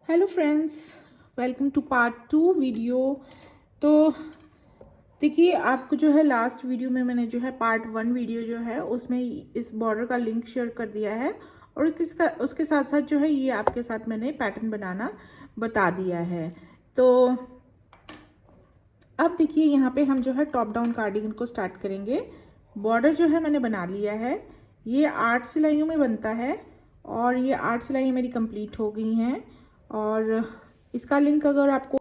Hello friends, welcome to part 2 video. तो देखिए, आपको जो है लास्ट वीडियो में मैंने जो है पार्ट 1 वीडियो जो है उसमें इस बॉर्डर का लिंक शेयर कर दिया है और किसका उसके साथ साथ जो है ये आपके साथ मैंने पैटर्न बनाना बता दिया है। तो अब देखिए, यहाँ पे हम जो है टॉप डाउन कार्डिगन को स्टार्ट करेंगे। बॉर्डर जो है मैंने बना लिया है। ये 8 सिलाइयों में बनता है और ये 8 सिलाइयाँ मेरी कंप्लीट हो गई हैं। और इसका लिंक अगर आपको,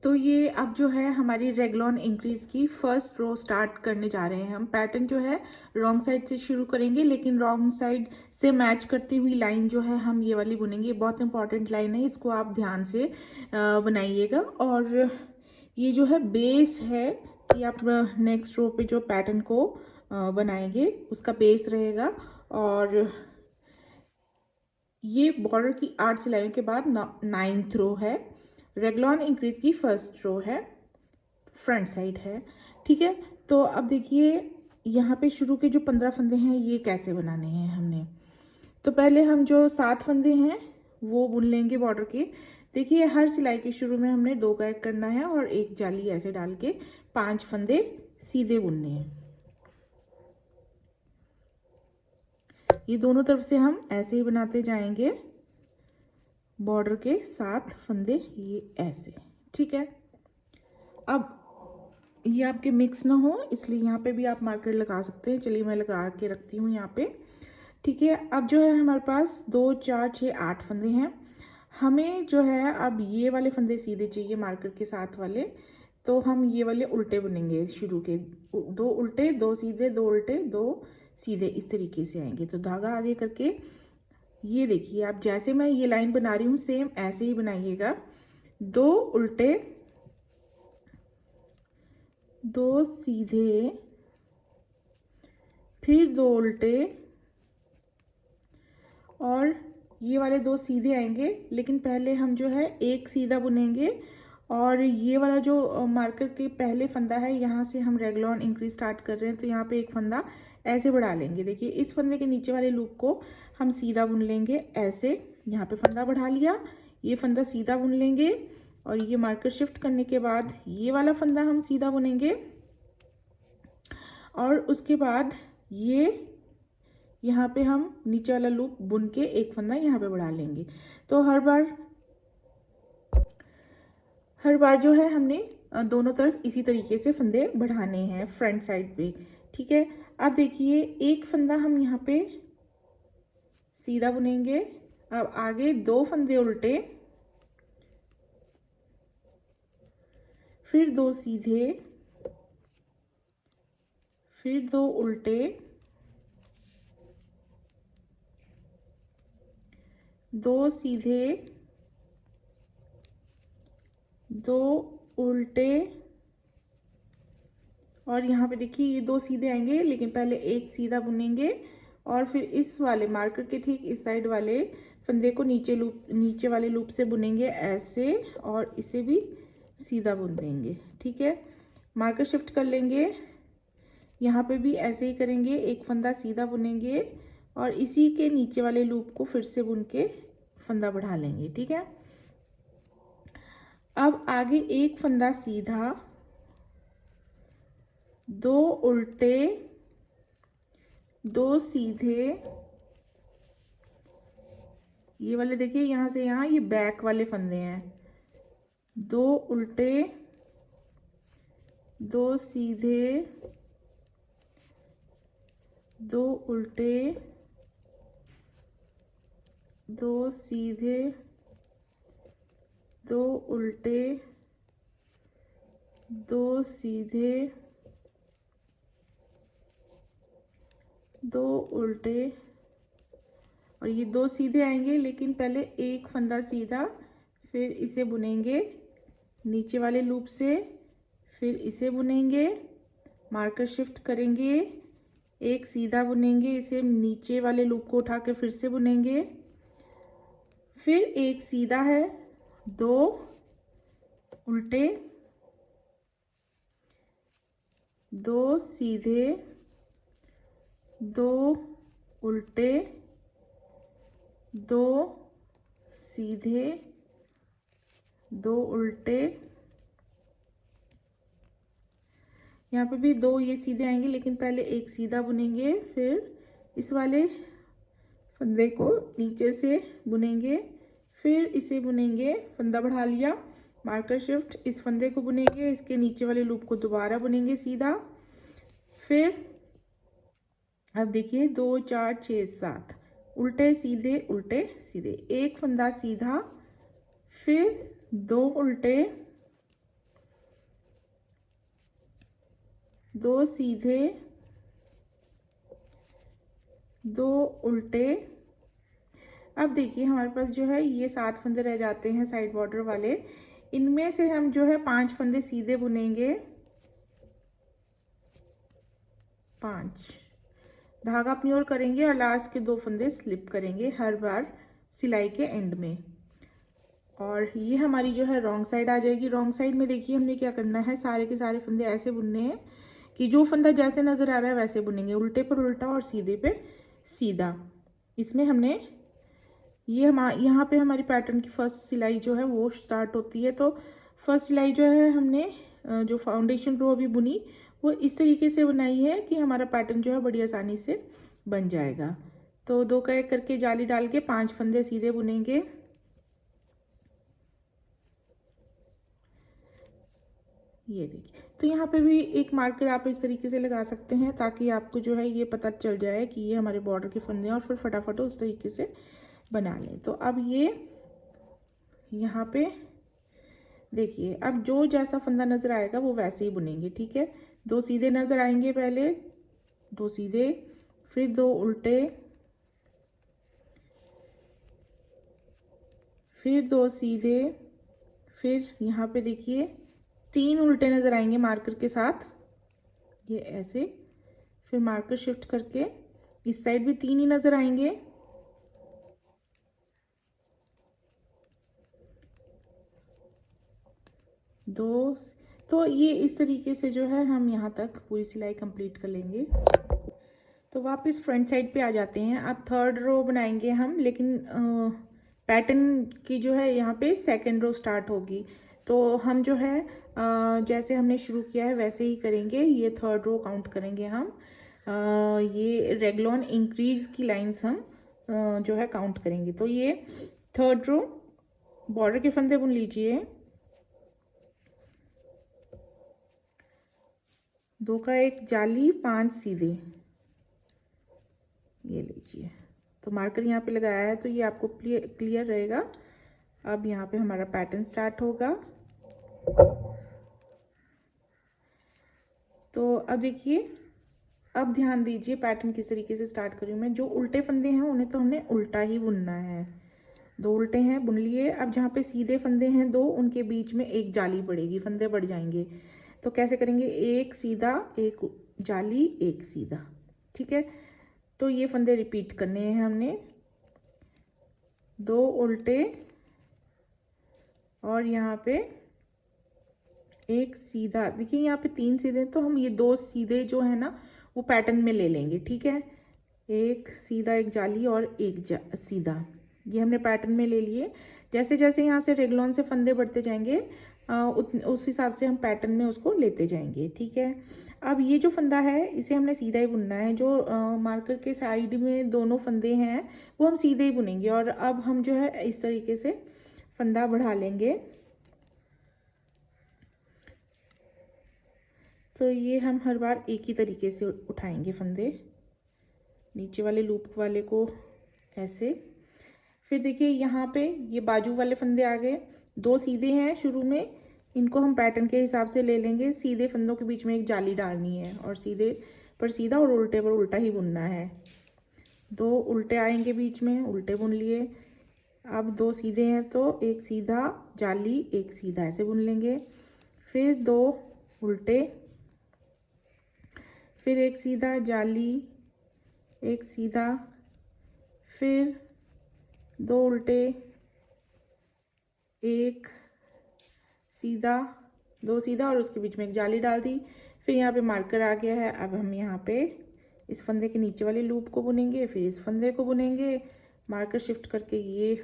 तो ये अब जो है हमारी रेगलॉन इंक्रीज की फर्स्ट रो स्टार्ट करने जा रहे हैं। हम पैटर्न जो है रॉन्ग साइड से शुरू करेंगे, लेकिन रॉन्ग साइड से मैच करती हुई लाइन जो है हम ये वाली बुनेंगे। बहुत इंपॉर्टेंट लाइन है, इसको आप ध्यान से बनाइएगा। और ये जो है बेस है कि आप नेक्स्ट रो पे जो पैटर्न को बनाएंगे उसका बेस रहेगा। और ये बॉर्डर की 8 सिलाइयों के बाद 9th रो है। रेगलॉन इंक्रीज की फर्स्ट रो है, फ्रंट साइड है। ठीक है, तो अब देखिए यहाँ पे शुरू के जो 15 फंदे हैं ये कैसे बनाने हैं हमने। तो पहले हम जो 7 फंदे हैं वो बुन लेंगे बॉर्डर के। देखिए, हर सिलाई के शुरू में हमने 2 गैग करना है और एक जाली ऐसे डाल के 5 फंदे सीधे बुनने हैं। ये दोनों तरफ से हम ऐसे ही बनाते जाएंगे, बॉर्डर के 7 फंदे ये ऐसे। ठीक है, अब ये आपके मिक्स ना हो इसलिए यहाँ पे भी आप मार्कर लगा सकते हैं। चलिए मैं लगा के रखती हूँ यहाँ पे। ठीक है, अब जो है हमारे पास 2 4 6 8 फंदे हैं। हमें जो है अब ये वाले फंदे सीधे चाहिए मार्कर के साथ वाले, तो हम ये वाले उल्टे बुनेंगे। शुरू के 2 उल्टे 2 सीधे, 2 उल्टे 2 सीधे, इस तरीके से आएंगे। तो धागा आगे करके ये देखिए, आप जैसे मैं ये लाइन बना रही हूँ सेम ऐसे ही बनाइएगा। 2 उल्टे 2 सीधे, फिर 2 उल्टे, और ये वाले 2 सीधे आएंगे। लेकिन पहले हम जो है एक सीधा बुनेंगे। और ये वाला जो मार्कर के पहले फंदा है यहाँ से हम रेगलॉन इंक्रीज स्टार्ट कर रहे हैं, तो यहाँ पे एक फंदा ऐसे बढ़ा लेंगे। देखिए, इस फंदे के नीचे वाले लूप को हम सीधा बुन लेंगे ऐसे। यहाँ पे फंदा बढ़ा लिया, ये फंदा सीधा बुन लेंगे और ये मार्कर शिफ्ट करने के बाद ये वाला फंदा हम सीधा बुनेंगे। और उसके बाद ये यहाँ पे हम नीचे वाला लूप बुन के एक फंदा यहाँ पे बढ़ा लेंगे। तो हर बार जो है हमने दोनों तरफ इसी तरीके से फंदे बढ़ाने हैं फ्रंट साइड पे। ठीक है, अब देखिए एक फंदा हम यहाँ पे सीधा बुनेंगे। अब आगे 2 फंदे उल्टे, फिर 2 सीधे, फिर 2 उल्टे, 2 सीधे, 2 उल्टे, और यहाँ पे देखिए ये 2 सीधे आएंगे, लेकिन पहले एक सीधा बुनेंगे और फिर इस वाले मार्कर के ठीक इस साइड वाले फंदे को नीचे वाले लूप से बुनेंगे ऐसे, और इसे भी सीधा बुन देंगे। ठीक है, मार्कर शिफ्ट कर लेंगे। यहाँ पे भी ऐसे ही करेंगे, एक फंदा सीधा बुनेंगे और इसी के नीचे वाले लूप को फिर से बुन के फंदा बढ़ा लेंगे। ठीक है, अब आगे एक फंदा सीधा, 2 उल्टे, 2 सीधे, ये वाले देखिए यहाँ से यहाँ ये बैक वाले फंदे हैं। 2 उल्टे, 2 सीधे, 2 उल्टे, 2 सीधे, 2 उल्टे, 2 सीधे, 2 उल्टे, और ये 2 सीधे आएंगे, लेकिन पहले एक फंदा सीधा, फिर इसे बुनेंगे नीचे वाले लूप से, फिर इसे बुनेंगे, मार्कर शिफ्ट करेंगे, एक सीधा बुनेंगे, इसे नीचे वाले लूप को उठा के फिर से बुनेंगे, फिर एक सीधा है, 2 उल्टे, 2 सीधे, 2 उल्टे, 2 सीधे, 2 उल्टे, यहाँ पे भी 2 ये सीधे आएंगे, लेकिन पहले एक सीधा बुनेंगे, फिर इस वाले फंदे को नीचे से बुनेंगे, फिर इसे बुनेंगे, फंदा बढ़ा लिया, मार्कर शिफ्ट, इस फंदे को बुनेंगे, इसके नीचे वाले लूप को दोबारा बुनेंगे सीधा, फिर अब देखिए 2 4 6 7 उल्टे सीधे उल्टे सीधे, एक फंदा सीधा, फिर 2 उल्टे, 2 सीधे, 2 उल्टे। अब देखिए हमारे पास जो है ये 7 फंदे रह जाते हैं साइड बॉर्डर वाले, इनमें से हम जो है 5 फंदे सीधे बुनेंगे, 5 धागा अपनी ओर करेंगे और लास्ट के 2 फंदे स्लिप करेंगे हर बार सिलाई के एंड में। और ये हमारी जो है रॉन्ग साइड आ जाएगी। रॉन्ग साइड में देखिए हमने क्या करना है, सारे के सारे फंदे ऐसे बुनने हैं कि जो फंदा जैसे नज़र आ रहा है वैसे बुनेंगे, उल्टे पर उल्टा और सीधे पे सीधा। इसमें हमने ये यहाँ पे हमारी पैटर्न की फर्स्ट सिलाई जो है वो स्टार्ट होती है। तो फर्स्ट सिलाई जो है हमने जो फाउंडेशन रो अभी बुनी वो इस तरीके से बनाई है कि हमारा पैटर्न जो है बड़ी आसानी से बन जाएगा। तो 2 का 1 करके जाली डाल के 5 फंदे सीधे बुनेंगे, ये देखिए। तो यहाँ पे भी एक मार्कर आप इस तरीके से लगा सकते हैं ताकि आपको जो है ये पता चल जाए कि ये हमारे बॉर्डर के फंदे हैं, और फिर फटाफट उस तरीके से बना लें। तो अब ये यहाँ पे देखिए, अब जो जैसा फंदा नज़र आएगा वो वैसे ही बुनेंगे, ठीक है। 2 सीधे नज़र आएंगे, पहले 2 सीधे, फिर 2 उल्टे, फिर 2 सीधे, फिर यहाँ पे देखिए 3 उल्टे नज़र आएंगे मार्कर के साथ, ये ऐसे, फिर मार्कर शिफ्ट करके इस साइड भी 3 ही नज़र आएंगे, दो। तो ये इस तरीके से जो है हम यहाँ तक पूरी सिलाई कंप्लीट कर लेंगे। तो वापस फ्रंट साइड पे आ जाते हैं। अब थर्ड रो बनाएंगे हम, लेकिन पैटर्न की जो है यहाँ पे सेकंड रो स्टार्ट होगी। तो हम जो है जैसे हमने शुरू किया है वैसे ही करेंगे। ये थर्ड रो काउंट करेंगे हम, ये रेगलॉन इंक्रीज की लाइंस हम जो है काउंट करेंगे। तो ये थर्ड रो, बॉर्डर के फंदे बुन लीजिए, 2 का 1 जाली, 5 सीधे, ये लीजिए। तो मार्कर यहाँ पे लगाया है तो ये आपको क्लियर रहेगा। अब यहाँ पे हमारा पैटर्न स्टार्ट होगा। तो अब देखिए, अब ध्यान दीजिए पैटर्न किस तरीके से स्टार्ट कर रही हूँ मैं। जो उल्टे फंदे हैं उन्हें तो हमने उल्टा ही बुनना है। 2 उल्टे हैं, बुन लिए। अब जहाँ पे सीधे फंदे हैं 2, उनके बीच में एक जाली पड़ेगी, फंदे बढ़ जाएंगे। तो कैसे करेंगे, एक सीधा, एक जाली, एक सीधा, ठीक है। तो ये फंदे रिपीट करने हैं हमने, 2 उल्टे और यहाँ पे एक सीधा। देखिए यहाँ पे 3 सीधे, तो हम ये 2 सीधे जो है ना वो पैटर्न में ले लेंगे, ठीक है। एक सीधा, एक जाली और एक सीधा, ये हमने पैटर्न में ले लिए। जैसे जैसे यहाँ से रेगलॉन से फंदे बढ़ते जाएंगे उस हिसाब से हम पैटर्न में उसको लेते जाएंगे, ठीक है। अब ये जो फंदा है इसे हमने सीधा ही बुनना है। जो मार्कर के साइड में दोनों फंदे हैं वो हम सीधे ही बुनेंगे। और अब हम जो है इस तरीके से फंदा बढ़ा लेंगे। तो ये हम हर बार एक ही तरीके से उठाएंगे फंदे, नीचे वाले लूप वाले को ऐसे। फिर देखिए यहाँ पे ये बाजू वाले फंदे आ गए, 2 सीधे हैं शुरू में, इनको हम पैटर्न के हिसाब से ले लेंगे। सीधे फंदों के बीच में एक जाली डालनी है और सीधे पर सीधा और उल्टे पर उल्टा ही बुनना है। 2 उल्टे आएंगे बीच में, उल्टे बुन लिए। अब 2 सीधे हैं तो एक सीधा, जाली, एक सीधा, ऐसे बुन लेंगे। फिर 2 उल्टे, फिर एक सीधा, जाली, एक सीधा, फिर 2 उल्टे, एक सीधा, 2 सीधा और उसके बीच में एक जाली डाल दी। फिर यहाँ पे मार्कर आ गया है। अब हम यहाँ पे इस फंदे के नीचे वाले लूप को बुनेंगे, फिर इस फंदे को बुनेंगे, मार्कर शिफ्ट करके ये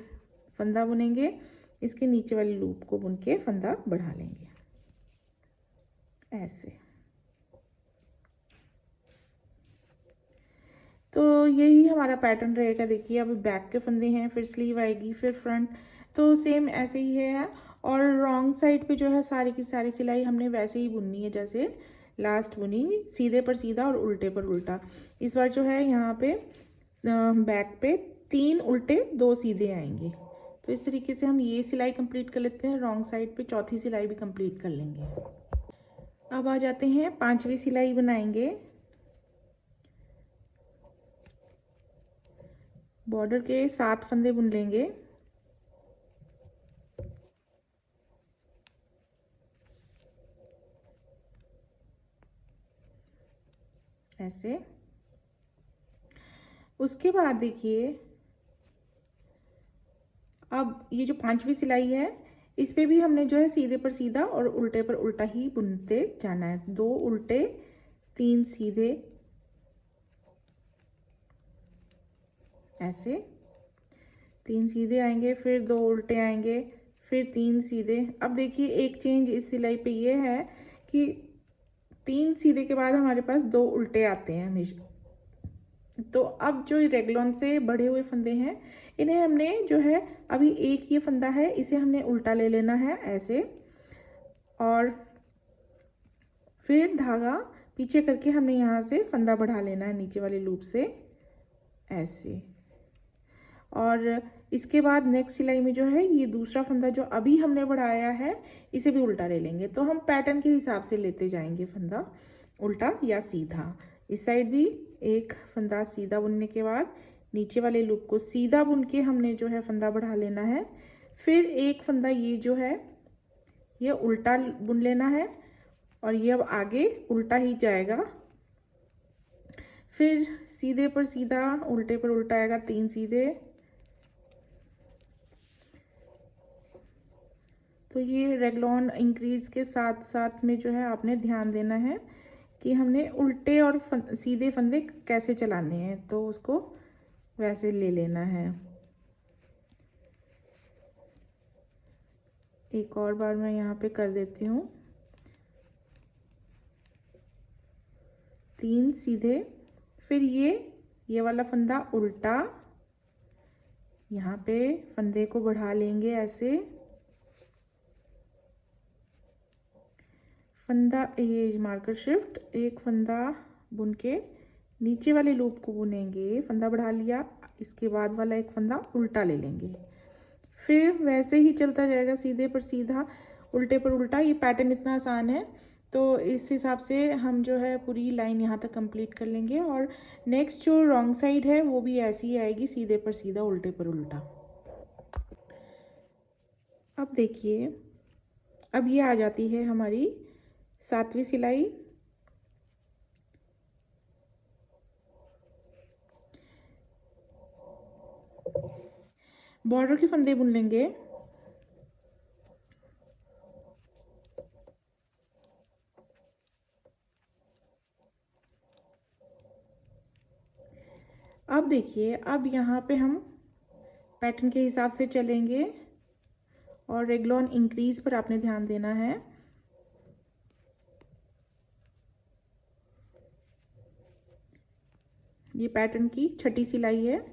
फंदा बुनेंगे, इसके नीचे वाले लूप को बुन के फंदा बढ़ा लेंगे ऐसे। तो यही हमारा पैटर्न रहेगा। देखिए अब बैक के फंदे हैं, फिर स्लीव आएगी, फिर फ्रंट, तो सेम ऐसे ही है। और रॉन्ग साइड पे जो है सारी की सारी सिलाई हमने वैसे ही बुननी है जैसे लास्ट बुनी, सीधे पर सीधा और उल्टे पर उल्टा। इस बार जो है यहाँ पे बैक पे 3 उल्टे 2 सीधे आएंगे। तो इस तरीके से हम ये सिलाई कंप्लीट कर लेते हैं। रॉन्ग साइड पे चौथी सिलाई भी कंप्लीट कर लेंगे। अब आ जाते हैं 5वीं सिलाई बनाएंगे। बॉर्डर के 7 फंदे बुन लेंगे। ऐसे। उसके बाद देखिए अब ये जो 5वीं सिलाई है इस पे भी हमने जो है सीधे पर सीधा और उल्टे पर उल्टा ही बुनते जाना है। 2 उल्टे 3 सीधे ऐसे, 3 सीधे आएंगे, फिर 2 उल्टे आएंगे, फिर 3 सीधे। अब देखिए एक चेंज इस सिलाई पे ये है कि 3 सीधे के बाद हमारे पास 2 उल्टे आते हैं हमेशा। तो अब जो रेगलॉन से बढ़े हुए फंदे हैं इन्हें हमने जो है अभी एक ये फंदा है इसे हमने उल्टा ले लेना है ऐसे, और फिर धागा पीछे करके हमने यहाँ से फंदा बढ़ा लेना है नीचे वाले लूप से ऐसे। और इसके बाद नेक्स्ट सिलाई में जो है ये दूसरा फंदा जो अभी हमने बढ़ाया है इसे भी उल्टा ले लेंगे। तो हम पैटर्न के हिसाब से लेते जाएंगे फंदा उल्टा या सीधा। इस साइड भी एक फंदा सीधा बुनने के बाद नीचे वाले लूप को सीधा बुन के हमने जो है फंदा बढ़ा लेना है। फिर एक फंदा ये जो है ये उल्टा बुन लेना है और ये अब आगे उल्टा ही जाएगा। फिर सीधे पर सीधा उल्टे पर उल्टा आएगा, 3 सीधे। तो ये रेगलॉन इंक्रीज के साथ साथ में जो है आपने ध्यान देना है कि हमने उल्टे और सीधे फंदे कैसे चलाने हैं, तो उसको वैसे ले लेना है। एक और बार मैं यहाँ पे कर देती हूँ, 3 सीधे, फिर ये वाला फंदा उल्टा, यहाँ पे फंदे को बढ़ा लेंगे ऐसे, फंदा ये मार्कर शिफ्ट, एक फंदा बुन के नीचे वाले लूप को बुनेंगे, फंदा बढ़ा लिया, इसके बाद वाला एक फंदा उल्टा ले लेंगे। फिर वैसे ही चलता जाएगा, सीधे पर सीधा उल्टे पर उल्टा। ये पैटर्न इतना आसान है तो इस हिसाब से हम जो है पूरी लाइन यहाँ तक कंप्लीट कर लेंगे। और नेक्स्ट जो रॉन्ग साइड है वो भी ऐसी ही आएगी, सीधे पर सीधा उल्टे पर उल्टा। अब देखिए अब ये आ जाती है हमारी 7वीं सिलाई। बॉर्डर के फंदे बुन लेंगे। अब देखिए अब यहाँ पे हम पैटर्न के हिसाब से चलेंगे और रेगलॉन इंक्रीज पर आपने ध्यान देना है। ये पैटर्न की 6ठी सिलाई है।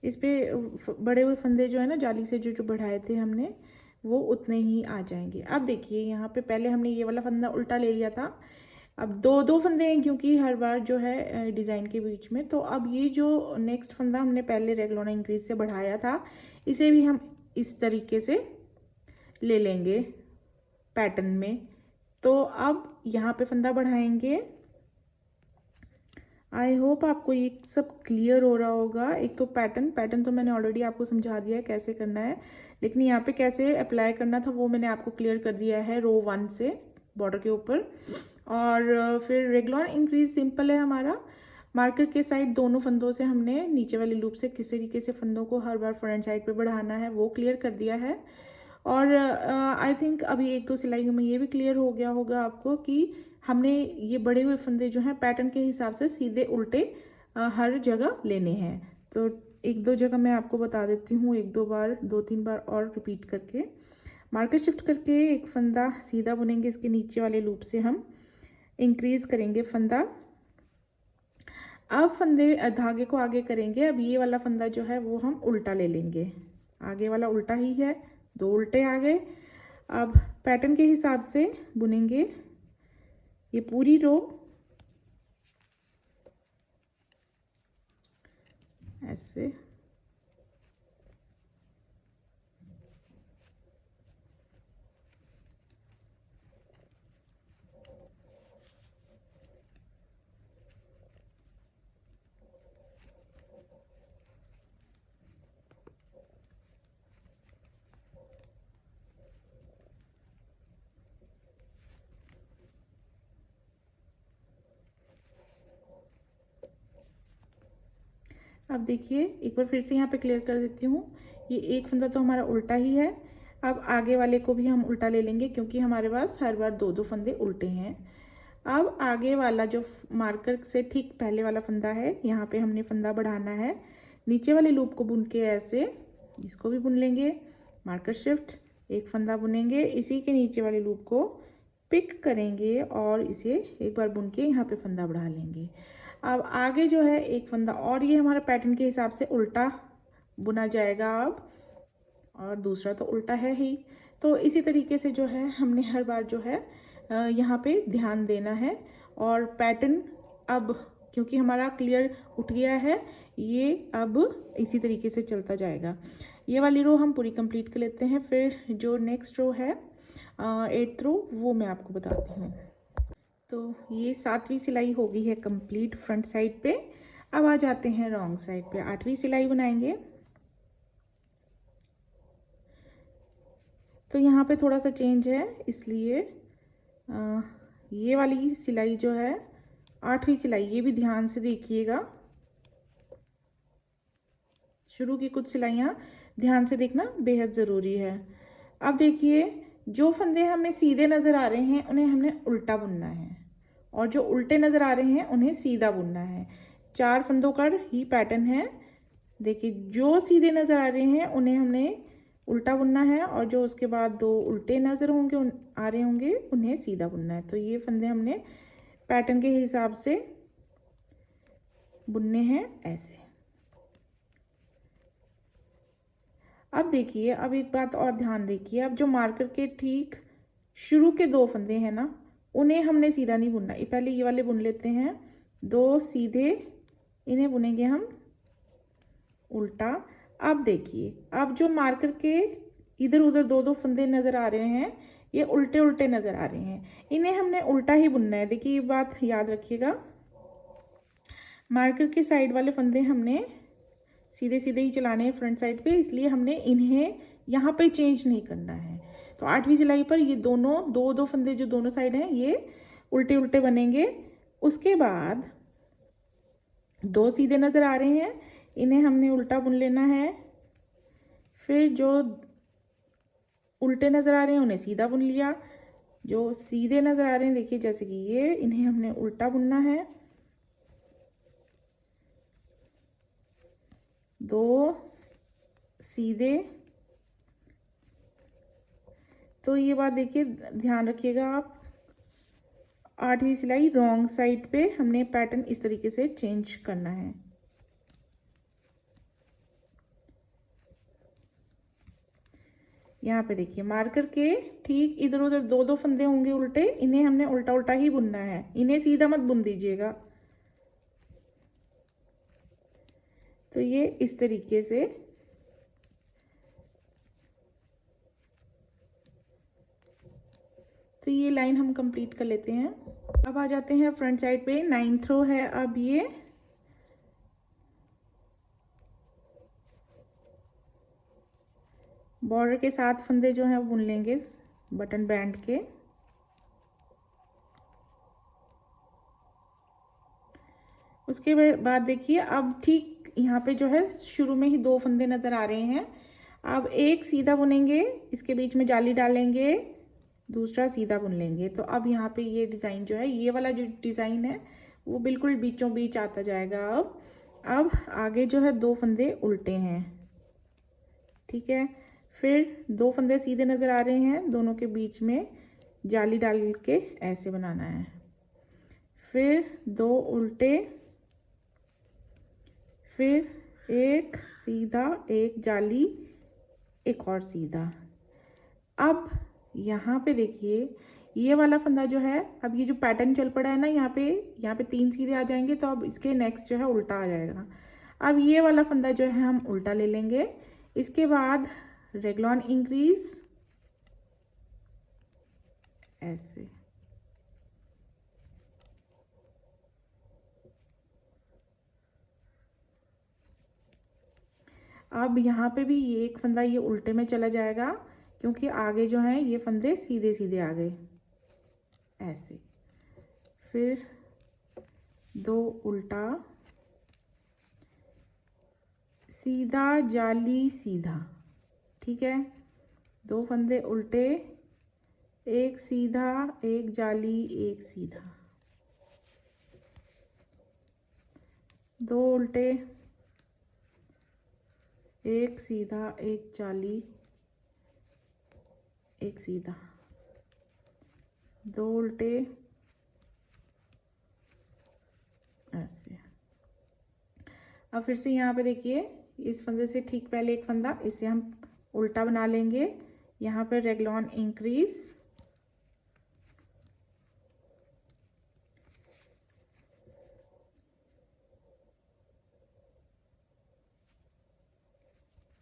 इस पे बड़े हुए फंदे जो है ना जाली से जो बढ़ाए थे हमने वो उतने ही आ जाएंगे। अब देखिए यहाँ पे पहले हमने ये वाला फंदा उल्टा ले लिया था, अब 2 फंदे हैं क्योंकि हर बार जो है डिज़ाइन के बीच में। तो अब ये जो नेक्स्ट फंदा हमने पहले रेगलॉन इंक्रीज से बढ़ाया था इसे भी हम इस तरीके से ले लेंगे पैटर्न में। तो अब यहाँ पे फंदा बढ़ाएंगे। आई होप आपको ये सब क्लियर हो रहा होगा। एक तो पैटर्न तो मैंने ऑलरेडी आपको समझा दिया है कैसे करना है, लेकिन यहाँ पे कैसे अप्लाई करना था वो मैंने आपको क्लियर कर दिया है रो 1 से बॉर्डर के ऊपर। और फिर रेगलॉन इंक्रीज सिंपल है हमारा, मार्कर के साइड दोनों फंदों से हमने नीचे वाले लूप से किस तरीके से फंदों को हर बार फ्रंट साइड पे बढ़ाना है वो क्लियर कर दिया है। और आई थिंक अभी 1-2 सिलाइयों में ये भी क्लियर हो गया होगा आपको कि हमने ये बड़े हुए फंदे जो हैं पैटर्न के हिसाब से सीधे उल्टे हर जगह लेने हैं। तो एक दो जगह मैं आपको बता देती हूँ, एक दो बार, दो तीन बार और रिपीट करके। मार्कर शिफ्ट करके एक फंदा सीधा बुनेंगे, इसके नीचे वाले लूप से हम इंक्रीज करेंगे फंदा। अब फंदे धागे को आगे करेंगे। अब ये वाला फंदा जो है वो हम उल्टा ले लेंगे, आगे वाला उल्टा ही है, दो उल्टे आ गए। अब पैटर्न के हिसाब से बुनेंगे ये पूरी रो ऐसे। अब देखिए एक बार फिर से यहाँ पे क्लियर कर देती हूँ, ये एक फंदा तो हमारा उल्टा ही है। अब आगे वाले को भी हम उल्टा ले लेंगे क्योंकि हमारे पास हर बार दो दो फंदे उल्टे हैं। अब आगे वाला जो मार्कर से ठीक पहले वाला फंदा है, यहाँ पे हमने फंदा बढ़ाना है। नीचे वाले लूप को बुन के ऐसे इसको भी बुन लेंगे, मार्कर शिफ्ट, एक फंदा बुनेंगे, इसी के नीचे वाले लूप को पिक करेंगे और इसे एक बार बुन के यहाँ पे फंदा बढ़ा लेंगे। अब आगे जो है एक फंदा और, ये हमारा पैटर्न के हिसाब से उल्टा बुना जाएगा अब, और दूसरा तो उल्टा है ही। तो इसी तरीके से जो है हमने हर बार जो है यहाँ पे ध्यान देना है। और पैटर्न अब क्योंकि हमारा क्लियर उठ गया है, ये अब इसी तरीके से चलता जाएगा। ये वाली रो हम पूरी कंप्लीट कर लेते हैं, फिर जो नेक्स्ट रो है 8th रो वो मैं आपको बताती हूँ। तो ये 7वीं सिलाई हो गई है कंप्लीट फ्रंट साइड पे। अब आ जाते हैं रॉन्ग साइड पे, 8वीं सिलाई बनाएंगे। तो यहाँ पे थोड़ा सा चेंज है, इसलिए ये वाली सिलाई जो है 8वीं सिलाई, ये भी ध्यान से देखिएगा। शुरू की कुछ सिलाइयाँ ध्यान से देखना बेहद ज़रूरी है। अब देखिए जो फंदे हमें सीधे नज़र आ रहे हैं उन्हें हमने उल्टा बुनना है, और जो उल्टे नज़र आ रहे हैं उन्हें सीधा बुनना है। 4 फंदों का ही पैटर्न है। देखिए जो सीधे नज़र आ रहे हैं उन्हें हमने उल्टा बुनना है, और जो उसके बाद 2 उल्टे नज़र होंगे आ रहे होंगे उन्हें सीधा बुनना है। तो ये फंदे हमने पैटर्न के हिसाब से बुनने हैं ऐसे। अब देखिए, अब एक बात और ध्यान देखिए, अब जो मार्कर के ठीक शुरू के 2 फंदे हैं ना, उन्हें हमने सीधा नहीं बुनना। पहले ये वाले बुन लेते हैं, 2 सीधे, इन्हें बुनेंगे हम उल्टा। अब देखिए, अब जो मार्कर के इधर उधर 2-2 फंदे नज़र आ रहे हैं, ये उल्टे उल्टे नज़र आ रहे हैं, इन्हें हमने उल्टा ही बुनना है। देखिए ये बात याद रखिएगा, मार्कर के साइड वाले फंदे हमने सीधे सीधे ही चलाने हैं फ्रंट साइड पे, इसलिए हमने इन्हें यहाँ पे चेंज नहीं करना है। तो 8वीं सिलाई पर ये दोनों 2-2 फंदे जो दोनों साइड हैं ये उल्टे उल्टे बनेंगे। उसके बाद 2 सीधे नज़र आ रहे हैं, इन्हें हमने उल्टा बुन लेना है। फिर जो उल्टे नज़र आ रहे हैं उन्हें सीधा बुन लिया। जो सीधे नज़र आ रहे हैं देखिए जैसे कि ये, इन्हें हमने उल्टा बुनना है। 2 सीधे। तो ये बात देखिए ध्यान रखिएगा आप, 8वीं सिलाई रॉन्ग साइड पे हमने पैटर्न इस तरीके से चेंज करना है। यहाँ पे देखिए मार्कर के ठीक इधर उधर 2-2 फंदे होंगे उल्टे, इन्हें हमने उल्टा उल्टा ही बुनना है, इन्हें सीधा मत बुन दीजिएगा। तो ये इस तरीके से तो ये लाइन हम कंप्लीट कर लेते हैं। अब आ जाते हैं फ्रंट साइड पे, 9th रो है। अब ये बॉर्डर के 7 फंदे जो हैं वो बुन लेंगे बटन बैंड के। उसके बाद देखिए अब ठीक यहाँ पे जो है शुरू में ही 2 फंदे नज़र आ रहे हैं। अब एक सीधा बुनेंगे, इसके बीच में जाली डालेंगे, दूसरा सीधा बुन लेंगे। तो अब यहाँ पे ये डिज़ाइन जो है, ये वाला जो डिज़ाइन है वो बिल्कुल बीचों बीच आता जाएगा। अब आगे जो है 2 फंदे उल्टे हैं, ठीक है। फिर 2 फंदे सीधे नज़र आ रहे हैं, दोनों के बीच में जाली डाल के ऐसे बनाना है। फिर 2 उल्टे, फिर एक सीधा, एक जाली, एक और सीधा। अब यहाँ पे देखिए ये वाला फंदा जो है, अब ये जो पैटर्न चल पड़ा है ना, यहाँ पे 3 सीधे आ जाएंगे, तो अब इसके नेक्स्ट जो है उल्टा आ जाएगा। अब ये वाला फंदा जो है हम उल्टा ले लेंगे। इसके बाद रेगलॉन इंक्रीज ऐसे, अब यहाँ पे भी ये एक फंदा ये उल्टे में चला जाएगा, क्योंकि आगे जो है ये फंदे सीधे सीधे आ गए ऐसे। फिर 2 उल्टा, सीधा, जाली, सीधा, ठीक है। 2 फंदे उल्टे, एक सीधा, एक जाली, एक सीधा, 2 उल्टे, एक सीधा, एक जाली, एक सीधा, 2 उल्टे ऐसे। अब फिर से यहाँ पे देखिए इस फंदे से ठीक पहले एक फंदा, इसे हम उल्टा बना लेंगे। यहाँ पे रेगलॉन इंक्रीज,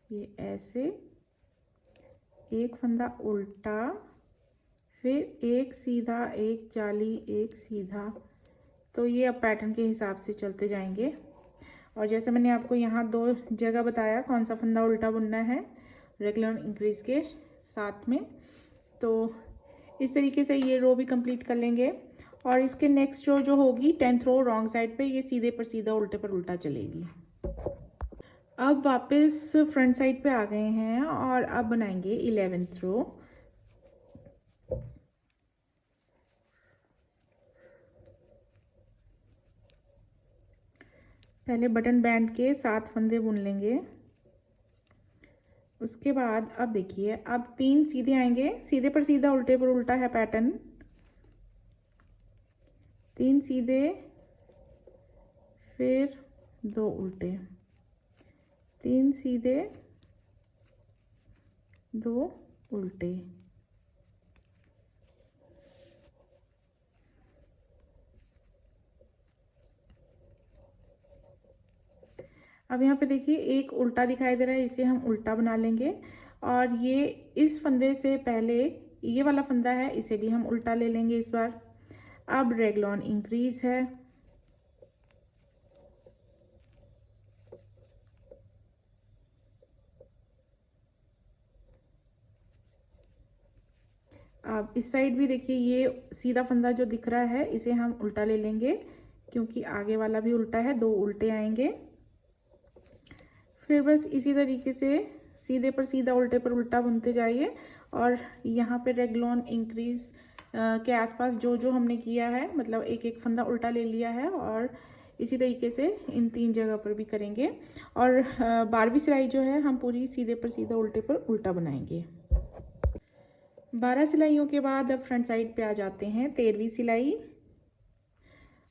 ये ऐसे, एक फंदा उल्टा, फिर एक सीधा, एक जाली, एक सीधा। तो ये अब पैटर्न के हिसाब से चलते जाएंगे। और जैसे मैंने आपको यहाँ 2 जगह बताया कौन सा फंदा उल्टा बुनना है रेगलॉन इंक्रीज के साथ में, तो इस तरीके से ये रो भी कंप्लीट कर लेंगे। और इसके नेक्स्ट रो जो होगी 10th रो रॉन्ग साइड पे, ये सीधे पर सीधा उल्टे पर उल्टा चलेगी। अब वापस फ्रंट साइड पे आ गए हैं और अब बनाएंगे 11th रो। पहले बटन बैंड के 7 फंदे बुन लेंगे। उसके बाद अब देखिए अब 3 सीधे आएंगे, सीधे पर सीधा उल्टे पर उल्टा है पैटर्न। 3 सीधे, फिर 2 उल्टे, 3 सीधे, 2 उल्टे, अब यहाँ पे देखिए एक उल्टा दिखाई दे रहा है, इसे हम उल्टा बना लेंगे। और ये इस फंदे से पहले ये वाला फंदा है, इसे भी हम उल्टा ले लेंगे इस बार। अब रेगलॉन इंक्रीज है, अब इस साइड भी देखिए ये सीधा फंदा जो दिख रहा है इसे हम उल्टा ले लेंगे, क्योंकि आगे वाला भी उल्टा है, 2 उल्टे आएंगे। फिर बस इसी तरीके से सीधे पर सीधा उल्टे पर उल्टा बुनते जाइए। और यहाँ पे रेगलॉन इंक्रीज के आसपास जो जो हमने किया है, मतलब एक एक फंदा उल्टा ले लिया है, और इसी तरीके से इन 3 जगह पर भी करेंगे। और 12वीं सिलाई जो है हम पूरी सीधे पर सीधा उल्टे पर उल्टा बनाएंगे। 12 सिलाइयों के बाद अब फ्रंट साइड पे आ जाते हैं 13वीं सिलाई।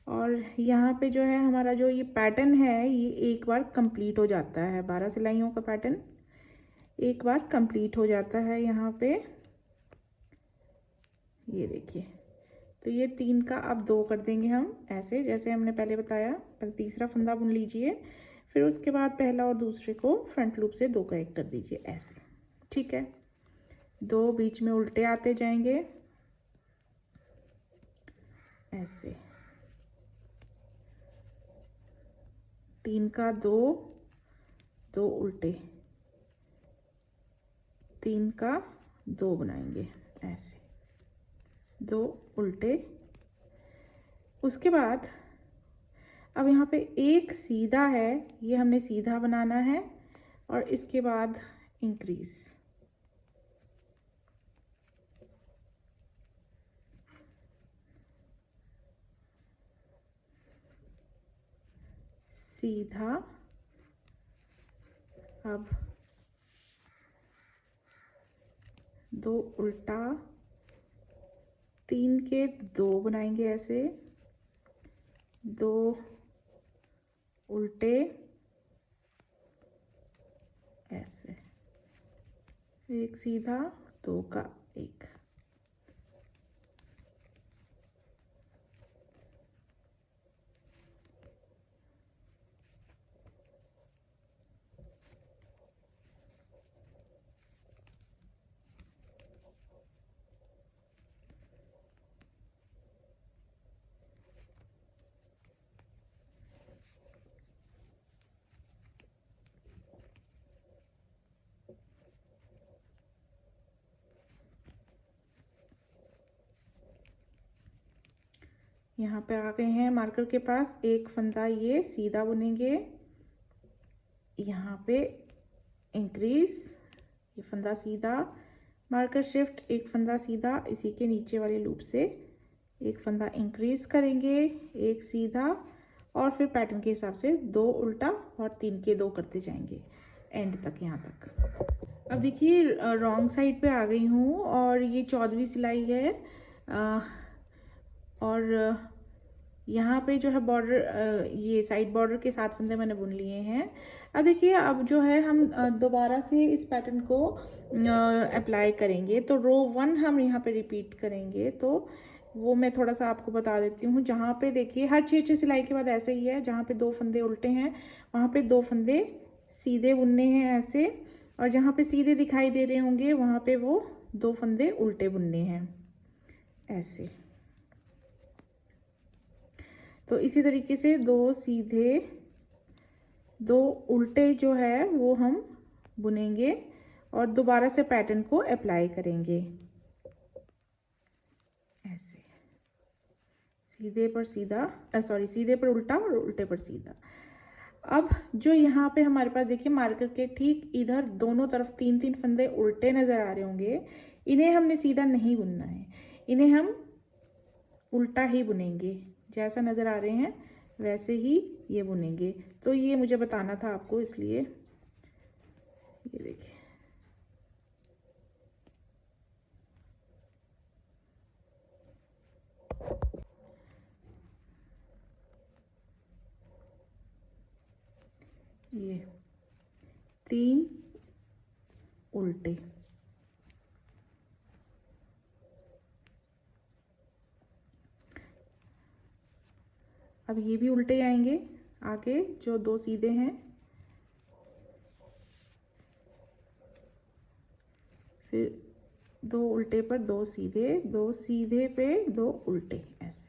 और यहाँ पे जो है हमारा जो ये पैटर्न है ये एक बार कंप्लीट हो जाता है, 12 सिलाइयों का पैटर्न एक बार कंप्लीट हो जाता है यहाँ पे, ये देखिए। तो ये 3 का अब 2 कर देंगे हम ऐसे, जैसे हमने पहले बताया। पहले तीसरा फंदा बुन लीजिए, फिर उसके बाद पहला और दूसरे को फ्रंट लूप से 2 का 1 कर दीजिए ऐसे, ठीक है। 2 बीच में उल्टे आते जाएंगे ऐसे, 3 का 2, 2 उल्टे, 3 का 2 बनाएंगे ऐसे, 2 उल्टे। उसके बाद अब यहाँ पे एक सीधा है, ये हमने सीधा बनाना है, और इसके बाद इंक्रीज, सीधा, अब 2 उल्टा, 3 के 2 बनाएंगे ऐसे, 2 उल्टे ऐसे, एक सीधा, 2 का 1। यहाँ पे आ गए हैं मार्कर के पास, एक फंदा ये सीधा बुनेंगे, यहाँ पे इंक्रीज, ये फंदा सीधा, मार्कर शिफ्ट, एक फंदा सीधा, इसी के नीचे वाले लूप से एक फंदा इंक्रीज करेंगे, एक सीधा, और फिर पैटर्न के हिसाब से 2 उल्टा और 3 के 2 करते जाएंगे एंड तक, यहाँ तक। अब देखिए रॉन्ग साइड पे आ गई हूँ और ये 14वीं सिलाई है, और यहाँ पे जो है बॉर्डर, ये साइड बॉर्डर के 7 फंदे मैंने बुन लिए हैं। अब देखिए अब जो है हम दोबारा से इस पैटर्न को अप्लाई करेंगे, तो रो 1 हम यहाँ पे रिपीट करेंगे, तो वो मैं थोड़ा सा आपको बता देती हूँ। जहाँ पे देखिए हर 6 सिलाई के बाद ऐसे ही है, जहाँ पे 2 फंदे उल्टे हैं वहाँ पे 2 फंदे सीधे बुनने हैं ऐसे, और जहाँ पे सीधे दिखाई दे रहे होंगे वहाँ पे वो 2 फंदे उल्टे बुनने हैं ऐसे। तो इसी तरीके से 2 सीधे 2 उल्टे जो है वो हम बुनेंगे और दोबारा से पैटर्न को अप्लाई करेंगे ऐसे, सीधे पर सीधा, सीधे पर उल्टा और उल्टे पर सीधा। अब जो यहाँ पे हमारे पास देखिए मार्कर के ठीक इधर दोनों तरफ 3-3 फंदे उल्टे नज़र आ रहे होंगे, इन्हें हमने सीधा नहीं बुनना है, इन्हें हम उल्टा ही बुनेंगे, जैसा नज़र आ रहे हैं वैसे ही ये बुनेंगे। तो ये मुझे बताना था आपको, इसलिए ये देखिए ये 3 उल्टे, अब ये भी उल्टे आएंगे, आगे जो 2 सीधे हैं, फिर 2 उल्टे पर 2 सीधे, 2 सीधे पे 2 उल्टे ऐसे।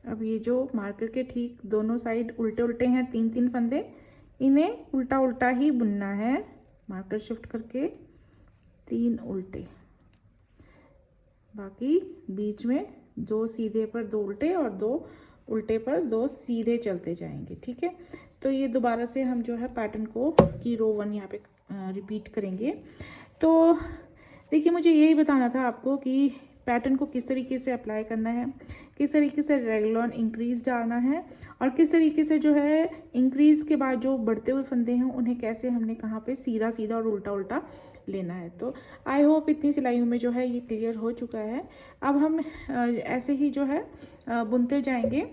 अब ये जो मार्कर के ठीक दोनों साइड उल्टे उल्टे हैं 3-3 फंदे, इन्हें उल्टा उल्टा ही बुनना है, मार्कर शिफ्ट करके 3 उल्टे, बाकी बीच में 2 सीधे पर 2 उल्टे और 2 उल्टे पर 2 सीधे चलते जाएंगे। ठीक है, तो ये दोबारा से हम जो है पैटर्न को की रो 1 यहाँ पे रिपीट करेंगे। तो देखिए मुझे यही बताना था आपको कि पैटर्न को किस तरीके से अप्लाई करना है, किस तरीके से रेगुलर इंक्रीज डालना है, और किस तरीके से जो है इंक्रीज के बाद जो बढ़ते हुए फंदे हैं उन्हें कैसे हमने कहाँ पे सीधा सीधा और उल्टा उल्टा लेना है। तो आई होप इतनी सिलाइयों में जो है ये क्लियर हो चुका है। अब हम ऐसे ही जो है बुनते जाएंगे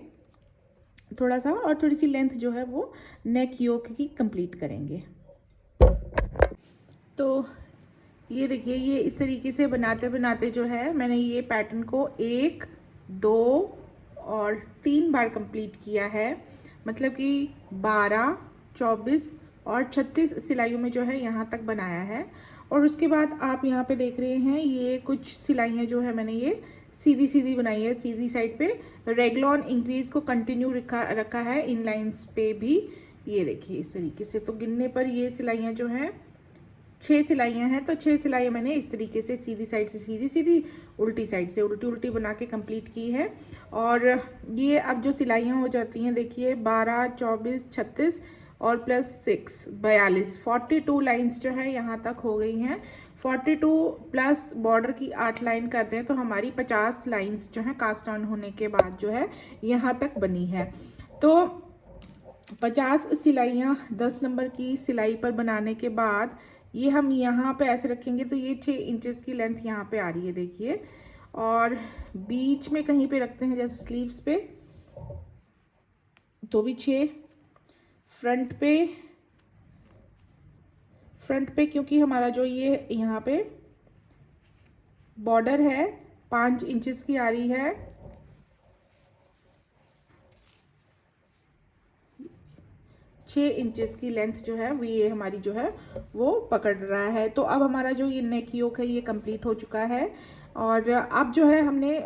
थोड़ा सा, और थोड़ी सी लेंथ जो है वो नेक योक की कंप्लीट करेंगे। तो ये देखिए ये इस तरीके से बनाते बनाते जो है मैंने ये पैटर्न को 1, 2 और 3 बार कंप्लीट किया है, मतलब कि 12, 24 और 36 सिलाइयों में जो है यहाँ तक बनाया है। और उसके बाद आप यहाँ पे देख रहे हैं ये कुछ सिलाइयाँ जो है मैंने ये सीधी सीधी बनाई है, सीधी साइड पे रेगुलर इंक्रीज को कंटिन्यू रखा है इन लाइंस पे भी, ये देखिए इस तरीके से। तो गिनने पर ये सिलाइयाँ जो है 6 सिलाइयाँ हैं, तो 6 सिलाइयाँ मैंने इस तरीके से सीधी साइड से सीधी सीधी, उल्टी साइड से उल्टी उल्टी बना के कंप्लीट की है। और ये अब जो सिलाइयाँ हो जाती हैं, देखिए 12, 24, 36 और प्लस 6 42, 42 लाइन्स जो है यहाँ तक हो गई हैं। 42 प्लस बॉर्डर की 8 लाइन कर दें तो हमारी 50 लाइन्स जो है कास्ट ऑन होने के बाद जो है यहाँ तक बनी है। तो 50 सिलाइयाँ 10 नंबर की सिलाई पर बनाने के बाद ये हम यहाँ पे ऐसे रखेंगे तो ये 6 इंचेस की लेंथ यहाँ पे आ रही है, देखिए। और बीच में कहीं पे रखते हैं जैसे स्लीव्स पे, तो भी 6। फ्रंट पे क्योंकि हमारा जो ये यहाँ पे बॉर्डर है 5 इंचेस की आ रही है, 6 इंचेस की लेंथ जो है वो ये हमारी जो है वो पकड़ रहा है। तो अब हमारा जो ये नेक योक है ये कंप्लीट हो चुका है। और अब जो है हमने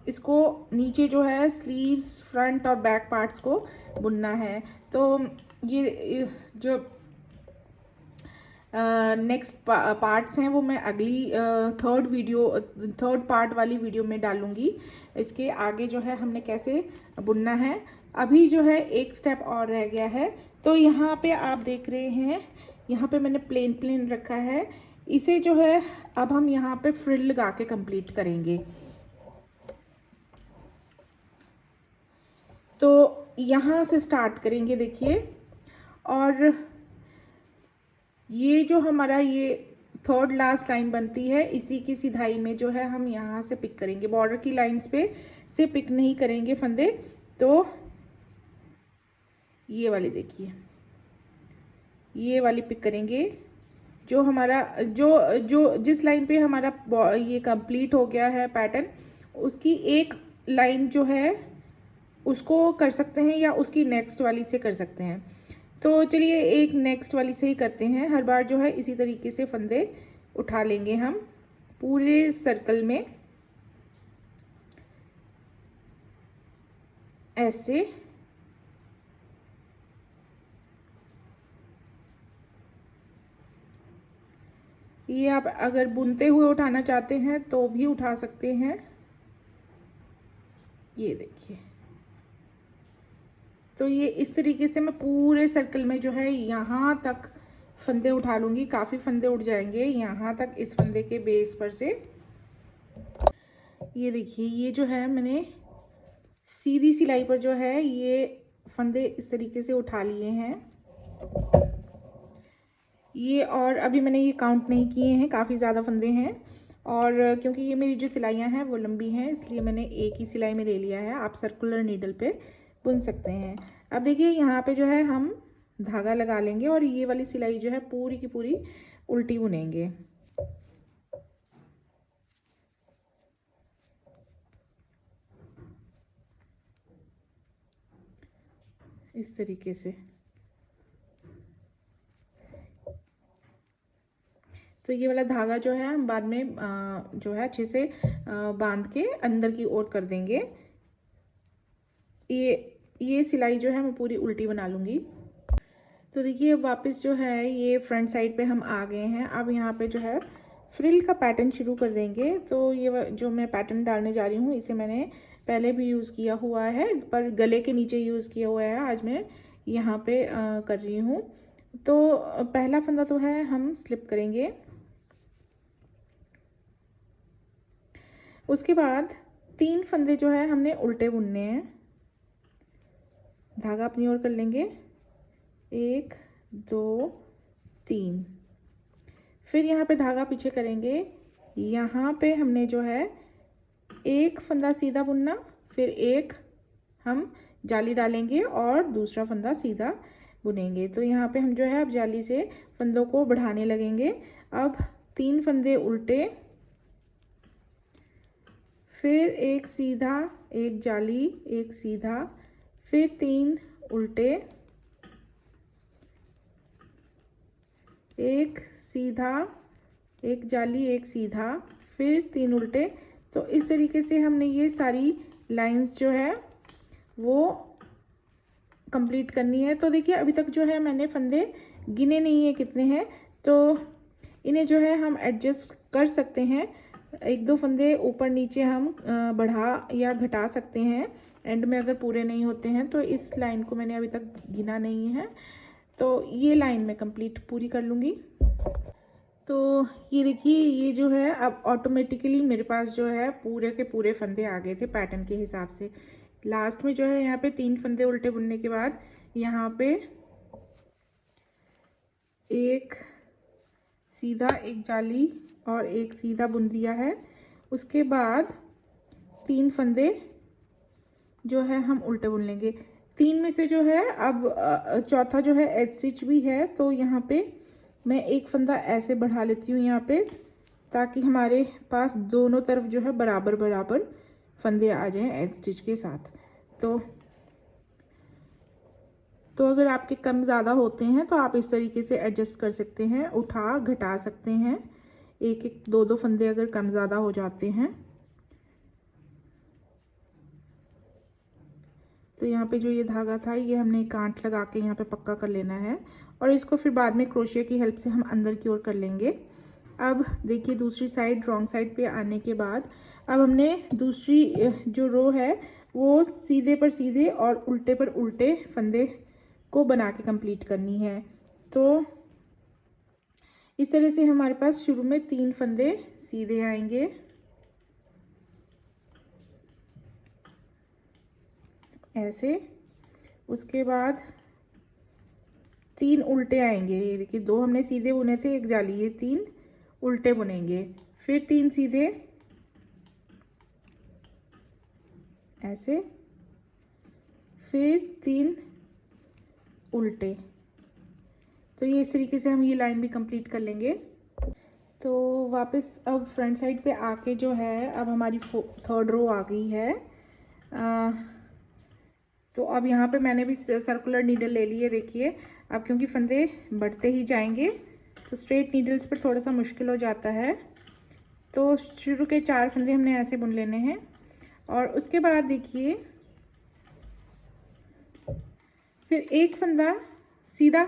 इसको नीचे जो है स्लीव्स, फ्रंट और बैक पार्ट्स को बुनना है। तो ये जो नेक्स्ट पार्ट्स हैं वो मैं अगली थर्ड पार्ट वाली वीडियो में डालूंगी। इसके आगे जो है हमने कैसे बुनना है। अभी जो है एक स्टेप और रह गया है। तो यहाँ पे आप देख रहे हैं, यहाँ पे मैंने प्लेन रखा है। इसे जो है अब हम यहाँ पे फ्रिल लगा के कंप्लीट करेंगे। तो यहाँ से स्टार्ट करेंगे, देखिए। और ये जो हमारा ये थर्ड लास्ट लाइन बनती है, इसी की सिधाई में जो है हम यहाँ से पिक करेंगे। बॉर्डर की लाइंस पे से पिक नहीं करेंगे फंदे। तो ये वाली देखिए, ये वाली पिक करेंगे। जो हमारा जिस लाइन पे हमारा ये कंप्लीट हो गया है पैटर्न, उसकी एक लाइन जो है उसको कर सकते हैं या उसकी नेक्स्ट वाली से कर सकते हैं। तो चलिए एक नेक्स्ट वाली से ही करते हैं। हर बार जो है इसी तरीके से फंदे उठा लेंगे हम पूरे सर्कल में, ऐसे। ये आप अगर बुनते हुए उठाना चाहते हैं तो भी उठा सकते हैं। ये देखिए, तो ये इस तरीके से मैं पूरे सर्कल में जो है यहाँ तक फंदे उठा लूँगी। काफ़ी फंदे उठ जाएंगे यहाँ तक इस फंदे के बेस पर से। ये देखिए, ये जो है मैंने सीधी सिलाई पर जो है ये फंदे इस तरीके से उठा लिए हैं। ये और अभी मैंने ये काउंट नहीं किए हैं, काफ़ी ज़्यादा फंदे हैं। और क्योंकि ये मेरी जो सिलाइयाँ हैं वो लंबी हैं, इसलिए मैंने एक ही सिलाई में ले लिया है। आप सर्कुलर नीडल पे बुन सकते हैं। अब देखिए यहाँ पे जो है हम धागा लगा लेंगे और ये वाली सिलाई जो है पूरी की पूरी उल्टी बुनेंगे। इस तरीके से। तो ये वाला धागा जो है हम बाद में जो है अच्छे से बांध के अंदर की ओर कर देंगे। ये सिलाई जो है मैं पूरी उल्टी बना लूँगी। तो देखिए वापस जो है ये फ्रंट साइड पे हम आ गए हैं। अब यहाँ पे जो है फ्रिल का पैटर्न शुरू कर देंगे। तो ये जो मैं पैटर्न डालने जा रही हूँ इसे मैंने पहले भी यूज़ किया हुआ है, पर गले के नीचे यूज़ किया हुआ है। आज मैं यहाँ पे कर रही हूँ। तो पहला फंदा तो है हम स्लिप करेंगे। उसके बाद 3 फंदे जो है हमने उल्टे बुनने हैं। धागा अपनी ओर कर लेंगे, 1 2 3। फिर यहाँ पे धागा पीछे करेंगे। यहाँ पे हमने जो है एक फंदा सीधा बुनना, फिर एक हम जाली डालेंगे और दूसरा फंदा सीधा बुनेंगे। तो यहाँ पे हम जो है अब जाली से फंदों को बढ़ाने लगेंगे। अब 3 फंदे उल्टे, फिर एक सीधा, एक जाली, एक सीधा, फिर 3 उल्टे, एक सीधा, एक जाली, एक सीधा, फिर 3 उल्टे। तो इस तरीके से हमने ये सारी लाइंस जो है वो कंप्लीट करनी है। तो देखिए अभी तक जो है मैंने फंदे गिने नहीं है कितने हैं। तो इन्हें जो है हम एडजस्ट कर सकते हैं, एक दो फंदे ऊपर नीचे हम बढ़ा या घटा सकते हैं। एंड में अगर पूरे नहीं होते हैं तो इस लाइन को मैंने अभी तक गिना नहीं है, तो ये लाइन मैं कंप्लीट पूरी कर लूँगी। तो ये देखिए, ये जो है अब ऑटोमेटिकली मेरे पास जो है पूरे के पूरे फंदे आ गए थे पैटर्न के हिसाब से। लास्ट में जो है यहाँ पे 3 फंदे उल्टे बुनने के बाद यहाँ पे एक सीधा, एक जाली और एक सीधा बुन दिया है। उसके बाद 3 फंदे जो है हम उल्टे बुन लेंगे। 3 में से जो है अब चौथा जो है एज स्टिच भी है, तो यहाँ पे मैं एक फंदा ऐसे बढ़ा लेती हूँ यहाँ पे, ताकि हमारे पास दोनों तरफ जो है बराबर बराबर फंदे आ जाएं एज स्टिच के साथ। तो अगर आपके कम ज़्यादा होते हैं तो आप इस तरीके से एडजस्ट कर सकते हैं, उठा घटा सकते हैं, एक एक दो दो फंदे अगर कम ज़्यादा हो जाते हैं। तो यहाँ पे जो ये धागा था ये हमने गांठ लगा के यहाँ पे पक्का कर लेना है, और इसको फिर बाद में क्रोशिया की हेल्प से हम अंदर की ओर कर लेंगे। अब देखिए दूसरी साइड, रॉन्ग साइड पे आने के बाद अब हमने दूसरी जो रो है वो सीधे पर सीधे और उल्टे पर उल्टे फंदे को बना के कंप्लीट करनी है। तो इस तरह से हमारे पास शुरू में 3 फंदे सीधे आएंगे, ऐसे। उसके बाद 3 उल्टे आएंगे, ये देखिए 2 हमने सीधे बुने थे, एक जाली, ये 3 उल्टे बुनेंगे, फिर 3 सीधे ऐसे, फिर 3 उल्टे। तो ये इस तरीके से हम ये लाइन भी कंप्लीट कर लेंगे। तो वापस अब फ्रंट साइड पे आके जो है अब हमारी 3rd रो आ गई है। तो अब यहाँ पे मैंने भी सर्कुलर नीडल ले ली है, देखिए। अब क्योंकि फंदे बढ़ते ही जाएंगे तो स्ट्रेट नीडल्स पर थोड़ा सा मुश्किल हो जाता है, तो शुरू के 4 फंदे हमने ऐसे बुन लेने हैं। और उसके बाद देखिए फिर एक फंदा सीधा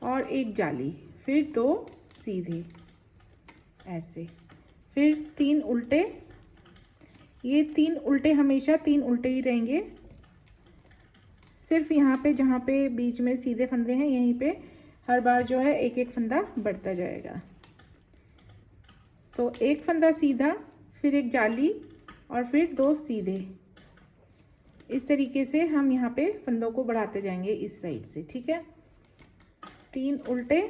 और एक जाली, फिर 2 सीधे ऐसे, फिर 3 उल्टे। ये 3 उल्टे हमेशा 3 उल्टे ही रहेंगे, सिर्फ यहाँ पे जहाँ पे बीच में सीधे फंदे हैं यहीं पे हर बार जो है एक एक फंदा बढ़ता जाएगा। तो एक फंदा सीधा, फिर एक जाली और फिर 2 सीधे। इस तरीके से हम यहाँ पे फंदों को बढ़ाते जाएंगे इस साइड से, ठीक है। 3 उल्टे,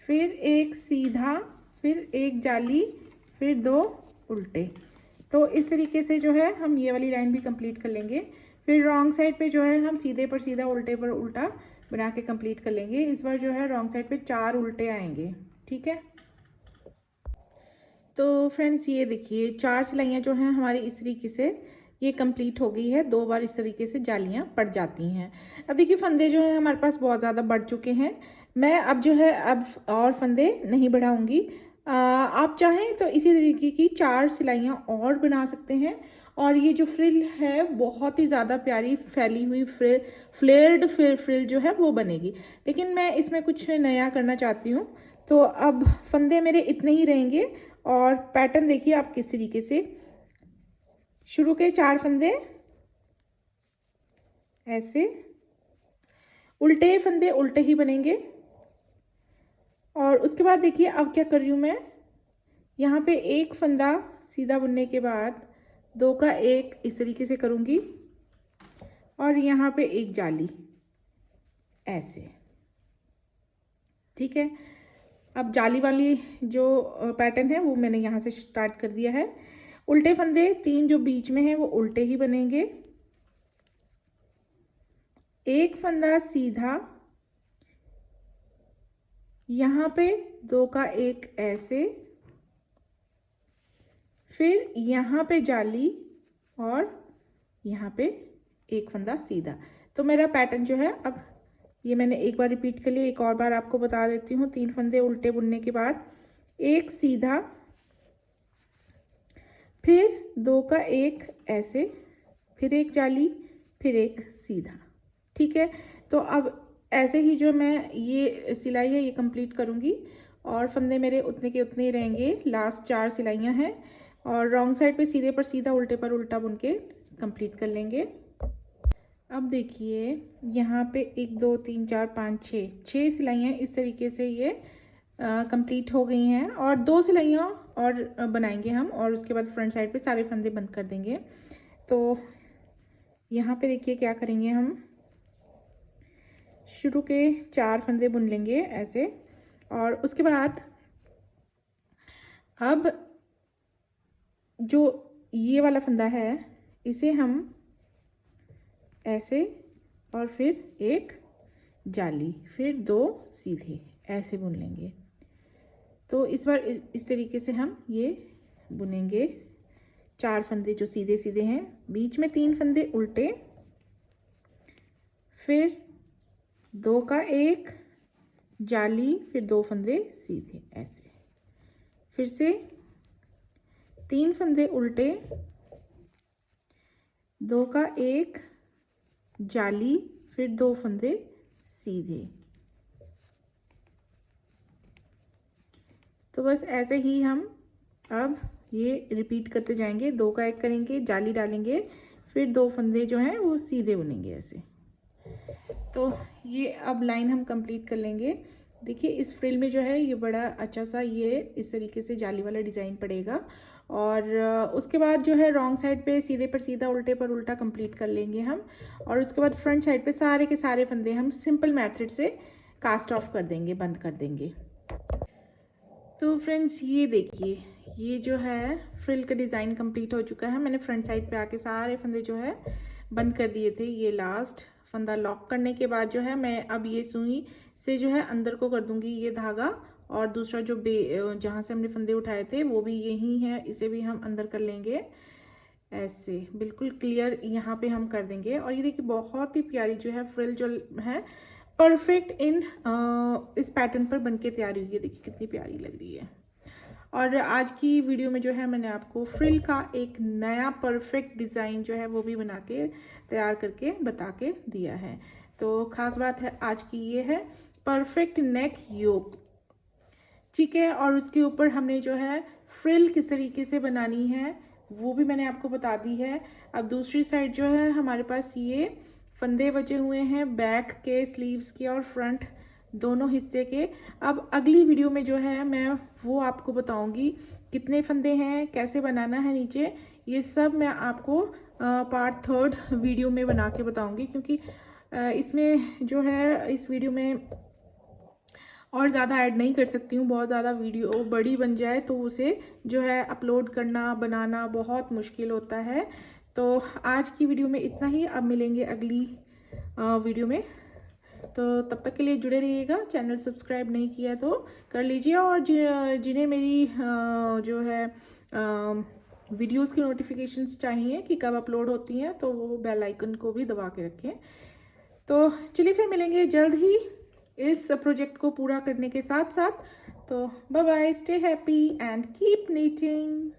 फिर एक सीधा, फिर एक जाली, फिर 2 उल्टे। तो इस तरीके से जो है हम ये वाली लाइन भी कंप्लीट कर लेंगे। फिर रॉन्ग साइड पे जो है हम सीधे पर सीधा, उल्टे पर उल्टा बना के कंप्लीट कर लेंगे। इस बार जो है रॉन्ग साइड पे 4 उल्टे आएंगे, ठीक है। तो फ्रेंड्स ये देखिए 4 सिलाइयाँ जो हैं हमारी इस तरीके से ये कंप्लीट हो गई है। 2 बार इस तरीके से जालियाँ पड़ जाती हैं। अब देखिए फंदे जो हैं हमारे पास बहुत ज़्यादा बढ़ चुके हैं। मैं अब जो है अब और फंदे नहीं बढ़ाऊँगी। आप चाहें तो इसी तरीके की 4 सिलाइयाँ और बना सकते हैं। और ये जो फ्रिल है बहुत ही ज़्यादा प्यारी फैली हुई फ्लेयर्ड फ्रिल जो है वो बनेगी। लेकिन मैं इसमें कुछ नया करना चाहती हूँ, तो अब फंदे मेरे इतने ही रहेंगे। और पैटर्न देखिए आप किस तरीके से, शुरू के 4 फंदे ऐसे, उल्टे फंदे उल्टे ही बनेंगे। और उसके बाद देखिए अब क्या कर रही हूँ मैं, यहाँ पे एक फंदा सीधा बुनने के बाद 2 का 1 इस तरीके से करूँगी, और यहाँ पे एक जाली ऐसे, ठीक है। अब जाली वाली जो पैटर्न है वो मैंने यहाँ से स्टार्ट कर दिया है। उल्टे फंदे 3 जो बीच में है वो उल्टे ही बनेंगे, एक फंदा सीधा, यहाँ पे 2 का 1 ऐसे, फिर यहाँ पे जाली और यहाँ पे एक फंदा सीधा। तो मेरा पैटर्न जो है अब ये मैंने एक बार रिपीट कर लिया, एक और बार आपको बता देती हूँ। 3 फंदे उल्टे बुनने के बाद एक सीधा, फिर 2 का 1 ऐसे, फिर एक जाली, फिर एक सीधा, ठीक है। तो अब ऐसे ही जो मैं ये सिलाई है ये कंप्लीट करूँगी और फंदे मेरे उतने के उतने ही रहेंगे। लास्ट 4 सिलाइयाँ हैं और रॉन्ग साइड पे सीधे पर सीधा उल्टे पर उल्टा बुन के कंप्लीट कर लेंगे। अब देखिए यहाँ पे 1 2 3 4 5 6 सिलाइयाँ इस तरीके से ये कंप्लीट हो गई हैं और 2 सिलाइयाँ और बनाएंगे हम और उसके बाद फ्रंट साइड पे सारे फंदे बंद कर देंगे। तो यहाँ पे देखिए क्या करेंगे, हम शुरू के 4 फंदे बुन लेंगे ऐसे और उसके बाद अब जो ये वाला फंदा है इसे हम ऐसे और फिर एक जाली फिर 2 सीधे ऐसे बुन लेंगे। तो इस बार इस तरीके से हम ये बुनेंगे। 4 फंदे जो सीधे सीधे हैं, बीच में 3 फंदे उल्टे, फिर 2 का 1 जाली फिर 2 फंदे सीधे ऐसे, फिर से 3 फंदे उल्टे, 2 का 1 जाली फिर 2 फंदे सीधे। तो बस ऐसे ही हम अब ये रिपीट करते जाएंगे। 2 का 1 करेंगे, जाली डालेंगे, फिर 2 फंदे जो हैं वो सीधे बुनेंगे ऐसे। तो ये अब लाइन हम कंप्लीट कर लेंगे। देखिए इस फ्रिल में जो है ये बड़ा अच्छा सा ये इस तरीके से जाली वाला डिज़ाइन पड़ेगा और उसके बाद जो है रॉन्ग साइड पे सीधे पर सीधा उल्टे पर उल्टा कंप्लीट कर लेंगे हम और उसके बाद फ्रंट साइड पे सारे के सारे फंदे हम सिंपल मेथड से कास्ट ऑफ कर देंगे, बंद कर देंगे। तो फ्रेंड्स ये देखिए ये जो है फ्रिल का डिज़ाइन कंप्लीट हो चुका है। मैंने फ्रंट साइड पे आके सारे फंदे जो है बंद कर दिए थे। ये लास्ट फंदा लॉक करने के बाद जो है मैं अब ये सुई से जो है अंदर को कर दूंगी ये धागा और दूसरा जो जहाँ से हमने फंदे उठाए थे वो भी यही है, इसे भी हम अंदर कर लेंगे ऐसे बिल्कुल क्लियर यहाँ पे हम कर देंगे। और ये देखिए बहुत ही प्यारी जो है फ्रिल जो है परफेक्ट इन इस पैटर्न पर बनके तैयार हुई है। देखिए कितनी प्यारी लग रही है। और आज की वीडियो में जो है मैंने आपको फ्रिल का एक नया परफेक्ट डिज़ाइन जो है वो भी बना के तैयार करके बता के दिया है। तो ख़ास बात है आज की ये है परफेक्ट नेक योक, ठीक है। और उसके ऊपर हमने जो है फ्रिल किस तरीके से बनानी है वो भी मैंने आपको बता दी है। अब दूसरी साइड जो है हमारे पास ये फंदे बचे हुए हैं बैक के, स्लीव्स के और फ्रंट दोनों हिस्से के। अब अगली वीडियो में जो है मैं वो आपको बताऊंगी कितने फंदे हैं, कैसे बनाना है नीचे, ये सब मैं आपको पार्ट 3 वीडियो में बना के बताऊंगी। क्योंकि इसमें जो है इस वीडियो में और ज़्यादा ऐड नहीं कर सकती हूँ, बहुत ज़्यादा वीडियो बड़ी बन जाए तो उसे जो है अपलोड करना बनाना बहुत मुश्किल होता है। तो आज की वीडियो में इतना ही, अब मिलेंगे अगली वीडियो में। तो तब तक के लिए जुड़े रहिएगा। चैनल सब्सक्राइब नहीं किया तो कर लीजिए और जिन्हें मेरी जो है वीडियोस की नोटिफिकेशंस चाहिए कि कब अपलोड होती हैं तो वो बेल आइकन को भी दबा के रखें। तो चलिए फिर मिलेंगे जल्द ही इस प्रोजेक्ट को पूरा करने के साथ साथ। तो bye bye, stay happy and keep knitting.